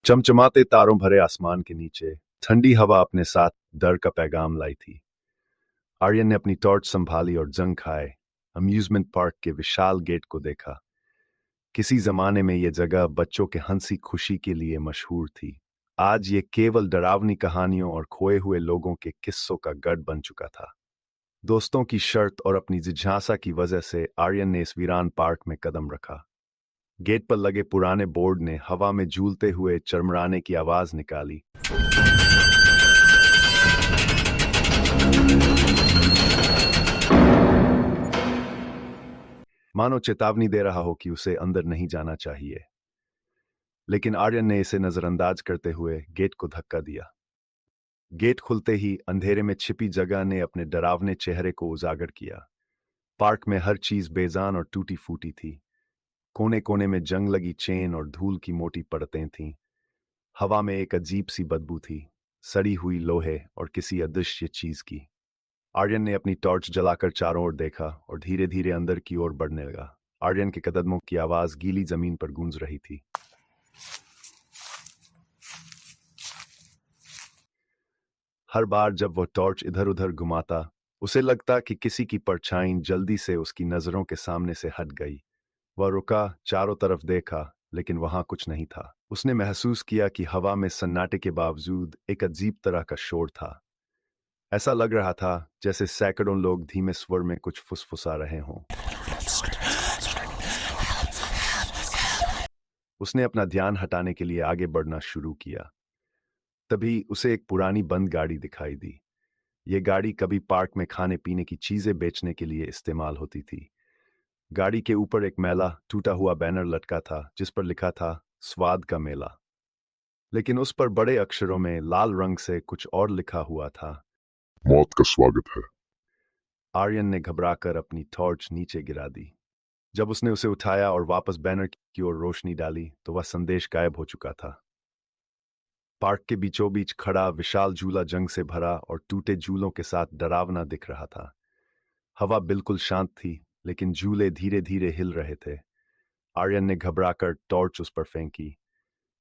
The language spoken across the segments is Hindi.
चमचमाते तारों भरे आसमान के नीचे ठंडी हवा अपने साथ डर का पैगाम लाई थी। आर्यन ने अपनी टॉर्च संभाली और जंग खाए अम्यूजमेंट पार्क के विशाल गेट को देखा। किसी जमाने में यह जगह बच्चों के हंसी खुशी के लिए मशहूर थी। आज ये केवल डरावनी कहानियों और खोए हुए लोगों के किस्सों का गढ़ बन चुका था। दोस्तों की शर्त और अपनी जिज्ञासा की वजह से आर्यन ने इस वीरान पार्क में कदम रखा। गेट पर लगे पुराने बोर्ड ने हवा में झूलते हुए चरमराने की आवाज निकाली। मानो चेतावनी दे रहा हो कि उसे अंदर नहीं जाना चाहिए। लेकिन आर्यन ने इसे नजरअंदाज करते हुए गेट को धक्का दिया। गेट खुलते ही अंधेरे में छिपी जगह ने अपने डरावने चेहरे को उजागर किया। पार्क में हर चीज बेजान और टूटी फूटी थी। कोने कोने में जंग लगी चेन और धूल की मोटी परतें थीं। हवा में एक अजीब सी बदबू थी, सड़ी हुई लोहे और किसी अदृश्य चीज की। आर्यन ने अपनी टॉर्च जलाकर चारों ओर देखा और धीरे धीरे अंदर की ओर बढ़ने लगा। आर्यन के कदमों की आवाज गीली जमीन पर गूंज रही थी। हर बार जब वह टॉर्च इधर उधर घुमाता, उसे लगता कि किसी की परछाई जल्दी से उसकी नजरों के सामने से हट गई। वह रुका, चारों तरफ देखा, लेकिन वहां कुछ नहीं था। उसने महसूस किया कि हवा में सन्नाटे के बावजूद एक अजीब तरह का शोर था। ऐसा लग रहा था जैसे सैकड़ों लोग धीमे स्वर में कुछ फुसफुसा रहे हों। उसने अपना ध्यान हटाने के लिए आगे बढ़ना शुरू किया। तभी उसे एक पुरानी बंद गाड़ी दिखाई दी। ये गाड़ी कभी पार्क में खाने पीने की चीजें बेचने के लिए इस्तेमाल होती थी। गाड़ी के ऊपर एक मैला टूटा हुआ बैनर लटका था जिस पर लिखा था स्वाद का मेला। लेकिन उस पर बड़े अक्षरों में लाल रंग से कुछ और लिखा हुआ था। मौत का स्वागत है। आर्यन ने घबराकर अपनी टॉर्च नीचे गिरा दी। जब उसने उसे उठाया और वापस बैनर की ओर रोशनी डाली तो वह संदेश गायब हो चुका था। पार्क के बीचों बीच खड़ा विशाल झूला जंग से भरा और टूटे झूलों के साथ डरावना दिख रहा था। हवा बिल्कुल शांत थी, लेकिन झूले धीरे धीरे हिल रहे थे। आर्यन ने घबराकर टॉर्च उस पर फेंकी।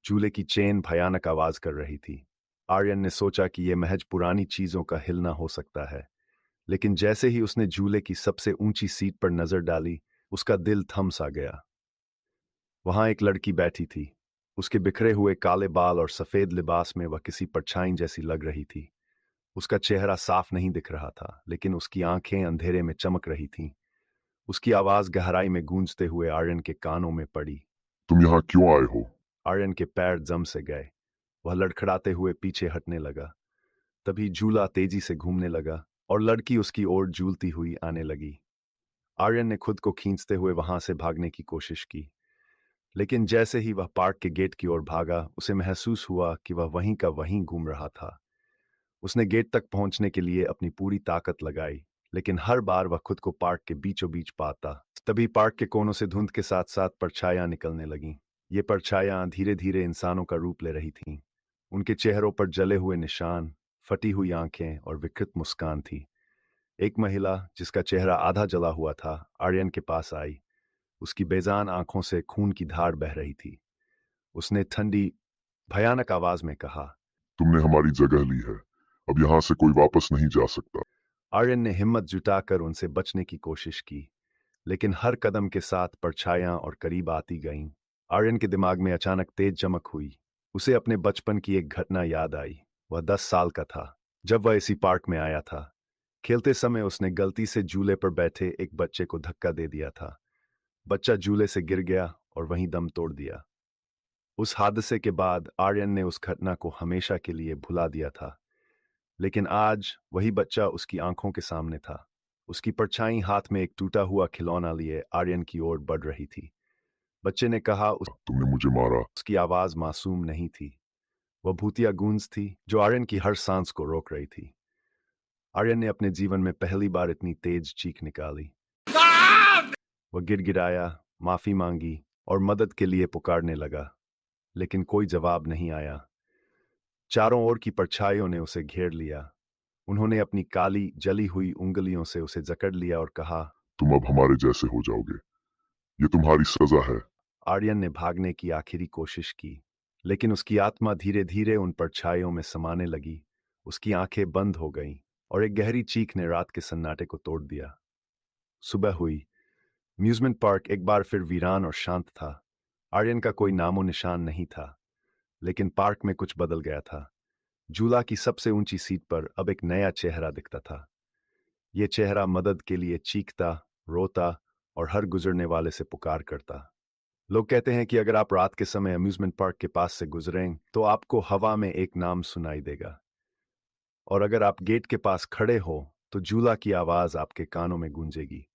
झूले की चेन भयानक आवाज कर रही थी। आर्यन ने सोचा कि यह महज पुरानी चीजों का हिलना हो सकता है, लेकिन जैसे ही उसने झूले की सबसे ऊंची सीट पर नजर डाली, उसका दिल थम सा गया। वहां एक लड़की बैठी थी। उसके बिखरे हुए काले बाल और सफेद लिबास में वह किसी परछाई जैसी लग रही थी। उसका चेहरा साफ नहीं दिख रहा था, लेकिन उसकी आंखें अंधेरे में चमक रही थीं। उसकी आवाज गहराई में गूंजते हुए आर्यन के कानों में पड़ी। तुम यहाँ क्यों आए हो? आर्यन के पैर जम से गए। वह लड़खड़ाते हुए पीछे हटने लगा। तभी झूला तेजी से घूमने लगा और लड़की उसकी ओर झूलती हुई आने लगी। आर्यन ने खुद को खींचते हुए वहां से भागने की कोशिश की, लेकिन जैसे ही वह पार्क के गेट की ओर भागा, उसे महसूस हुआ कि वह वहीं का वहीं घूम रहा था। उसने गेट तक पहुंचने के लिए अपनी पूरी ताकत लगाई, लेकिन हर बार वह खुद को पार्क के बीचों बीच पाता। तभी पार्क के कोनों से धुंध के साथ साथ परछाइयां निकलने लगीं। ये परछाइयां धीरे धीरे इंसानों का रूप ले रही थीं। उनके चेहरों पर जले हुए निशान, फटी हुई आंखें और विकृत मुस्कान थी। एक महिला जिसका चेहरा आधा जला हुआ था, आर्यन के पास आई। उसकी बेजान आंखों से खून की धार बह रही थी। उसने ठंडी, भयानक आवाज में कहा, तुमने हमारी जगह ली है, अब यहाँ से कोई वापस नहीं जा सकता। आर्यन ने हिम्मत जुटाकर उनसे बचने की कोशिश की, लेकिन हर कदम के साथ परछाइयां और करीब आती गईं। आर्यन के दिमाग में अचानक तेज चमक हुई। उसे अपने बचपन की एक घटना याद आई। वह 10 साल का था जब वह इसी पार्क में आया था। खेलते समय उसने गलती से झूले पर बैठे एक बच्चे को धक्का दे दिया था। बच्चा झूले से गिर गया और वहीं दम तोड़ दिया। उस हादसे के बाद आर्यन ने उस घटना को हमेशा के लिए भुला दिया था, लेकिन आज वही बच्चा उसकी आंखों के सामने था। उसकी परछाई हाथ में एक टूटा हुआ खिलौना लिए आर्यन की ओर बढ़ रही थी। बच्चे ने कहा। तुमने मुझे मारा। उसकी आवाज मासूम नहीं थी, वह भूतिया गूंज थी जो आर्यन की हर सांस को रोक रही थी। आर्यन ने अपने जीवन में पहली बार इतनी तेज चीख निकाली। वह गिड़गिड़ाया, माफी मांगी और मदद के लिए पुकारने लगा, लेकिन कोई जवाब नहीं आया। चारों ओर की परछाइयों ने उसे घेर लिया। उन्होंने अपनी काली जली हुई उंगलियों से उसे जकड़ लिया और कहा, तुम अब हमारे जैसे हो जाओगे, ये तुम्हारी सजा है। आर्यन ने भागने की आखिरी कोशिश की, लेकिन उसकी आत्मा धीरे धीरे उन परछाइयों में समाने लगी। उसकी आंखें बंद हो गईं और एक गहरी चीख ने रात के सन्नाटे को तोड़ दिया। सुबह हुई। म्यूजमेंट पार्क एक बार फिर वीरान और शांत था। आर्यन का कोई नामो निशान नहीं था। लेकिन पार्क में कुछ बदल गया था। झूला की सबसे ऊंची सीट पर अब एक नया चेहरा दिखता था। ये चेहरा मदद के लिए चीखता, रोता और हर गुजरने वाले से पुकार करता। लोग कहते हैं कि अगर आप रात के समय अम्यूजमेंट पार्क के पास से गुजरें तो आपको हवा में एक नाम सुनाई देगा, और अगर आप गेट के पास खड़े हो तो झूला की आवाज आपके कानों में गूंजेगी।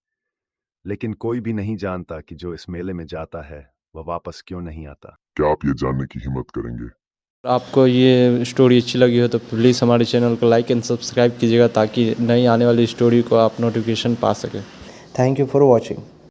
लेकिन कोई भी नहीं जानता कि जो इस मेले में जाता है वह वापस क्यों नहीं आता। क्या आप ये जानने की हिम्मत करेंगे? आपको ये स्टोरी अच्छी लगी हो तो प्लीज़ हमारे चैनल को लाइक एंड सब्सक्राइब कीजिएगा ताकि नई आने वाली स्टोरी को आप नोटिफिकेशन पा सकें। Thank you for watching.